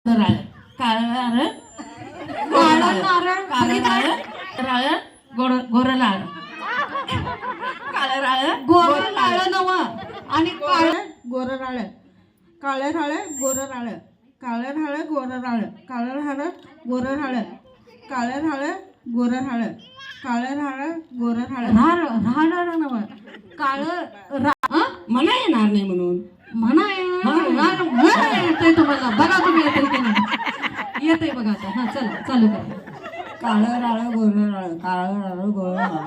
राळ काळं नारळ राळ गोर लाळ काळं राळ गोर लाळ नव आणि गोर राळ काळे राळ गोर राळ काळे राळ गोर राळ काळे राळ गोर राळ काळे राळ गोर राळ काळे राळ गोर राळ राळ नव काळं म्हणा येणार नाही म्हणून म्हणा येतंय तुम्हाला बघा तुम्ही येतंय बघा आता हा चला चालू करा काळं राळ गोर राळ काळं राळ गोर राळ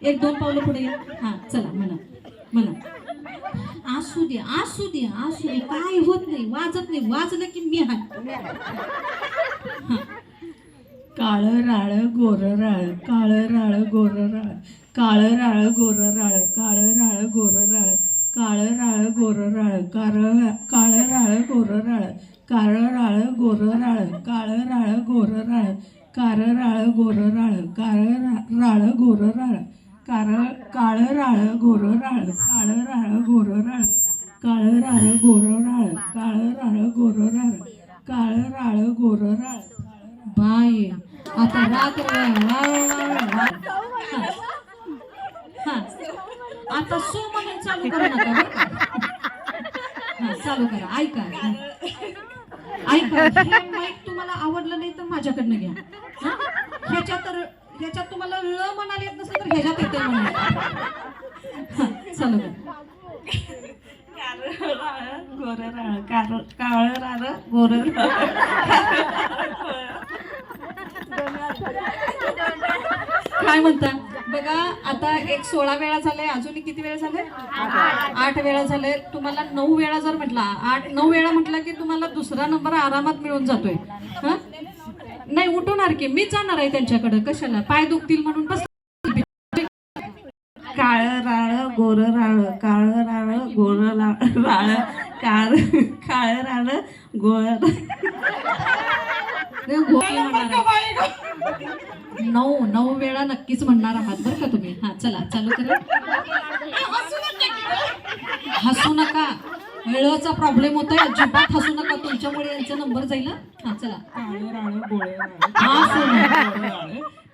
एक दोन पावलं पुढे या हा चला म्हणा म्हणा असू दे असू दे असू दे काय होत नाही वाजत नाही वाजलं की मी हाय काळं राळ गोर राळ काळं राळ गोर राळ काळं राळ गोर राळ काळं राळ गोर राळ काळं राळ गोर राळ काळं राळ गोर राळ काळं राळ गोर राळ काळं राळ गोर राळ काळं राळ गोर राळ काळं राळ गोर राळ काळं राळ गोर राळ काळं राळ गोर राळ काळं राळ गोर राळ काळं राळ गोर राळ काळं राळ गोर राळ बाय आता रात्र आता सो म्हणून चालू करू नका चालू करा ऐका माईक तुम्हाला आवडलं नाही तर माझ्याकडनं घ्या ह्याच्यात तुम्हाला ल म्हणाले येत नसेल तर ह्याच्यात येते चालू करा गोर राळ काळं राळ गोर काय म्हणता बघा आता एक 16 वेळा झाले अजून किती वेळा झाले 8 वेळा झाले तुम्हाला 9 वेळा जर म्हटला 8-9 वेळा म्हटलं की तुम्हाला दुसरा नंबर आरामात मिळून जातोय हा नाही उठवणार की मीच जाणार आहे त्यांच्याकडे कशाला पाय दुखतील म्हणून बस काळं राळ गोर राळ काळं राळ गोर राळ काळं राळ गोर 9 वेळा नक्कीच म्हणणार आहात बरं का तुम्ही हा चला चालू करा हसू नका वेळेचा प्रॉब्लेम होतोय अजिबात हसू नका तुमच्यामुळे यांचा नंबर जाईल हा चला काळं राळ गोळ राळ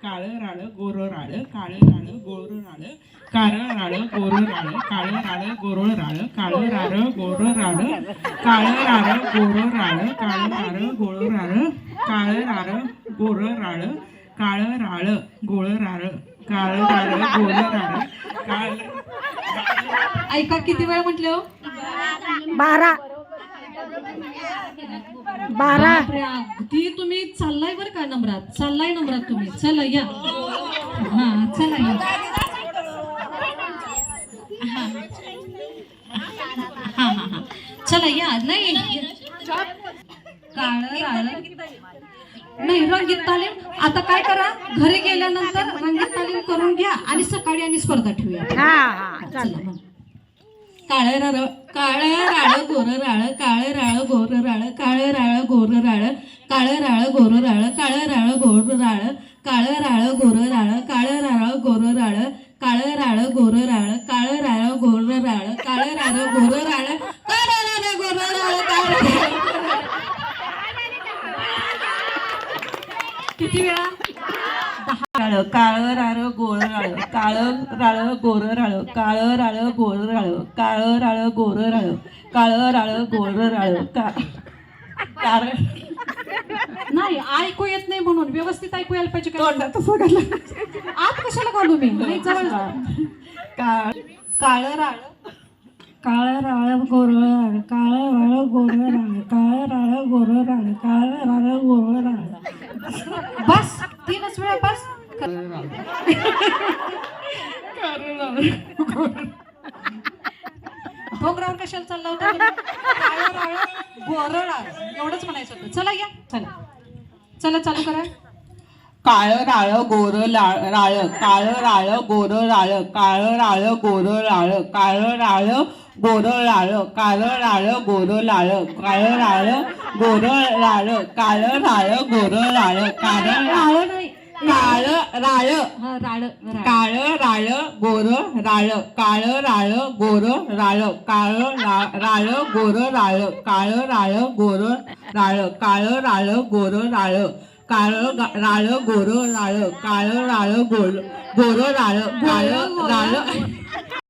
काळं राळ गोर राळ काळं राळ गोर राळ काळं राळ गोर राळ काळं राळ गोर राळ काळं राळ गोर राळ काळं राळ गोर राळ काळं राळ गोळ राळ काळं राळ गोर राळ काळं राळ गोळ राळ काळं राळ गोळ राळ ऐका किती वेळा म्हटले हो 12 अगदी तुम्ही चाललाय बरं का नंबरात चाललाय नंबरात तुम्ही चला या हा चला या हा चला या नाही काळं राळ नाही रंगीत तालीम आता काय करा घरी गेल्यानंतर रंगीत तालीम करून घ्या आणि सकाळी आणि स्पर्धा ठेवूया चला काळं राळ गोर राळ काळं राळ गोर राळ काळं राळ गोर राळ काळं राळ गोर राळ काळं राळ गोर राळ काळं राळ गोर राळ काळं राळ गोर राळ काळं राळ गोर राळ काळं राळ गोर राळ काळं राळ गोर राळ काळं राळ गोर राळ किती वेळा 10 काळं राळ गोर राळ काळं राळ गोर राळ काळं राळ गोर राळ काळं राळ गोर राळ काळं राळ गोर राळ नाही ऐकू येत नाही म्हणून व्यवस्थित ऐकू यायला पाहिजे का आत कशाला घालू मी नाही जवळ काळं राळ गोर राळ काळं राळ गोर राळ काळं राळ गोर राळ काळं राळ गोर राळ बस 3च वेळा बस डोंगरावर कशाला चालला होता काळं राळ गोर राळ एवढंच म्हणायचं होतं चला या चला चालू करा काळं राळ गोर राळ काळं राळ गोर राळ काळं राळ गोर राळ काळं राळ गोर राळ काळं राळ गोर राळ काळं राळ गोर राळ काळं राळ गोर राळ काळं राळ नाही काळ राळ हा राळ काळ राळ गोर राळ काळ राळ गोर राळ काळ राळ गोर राळ काळ राळ गोर राळ काळ राळ गोर राळ काळ राळ गोर राळ काळ राळ गोर राळ काळ राळ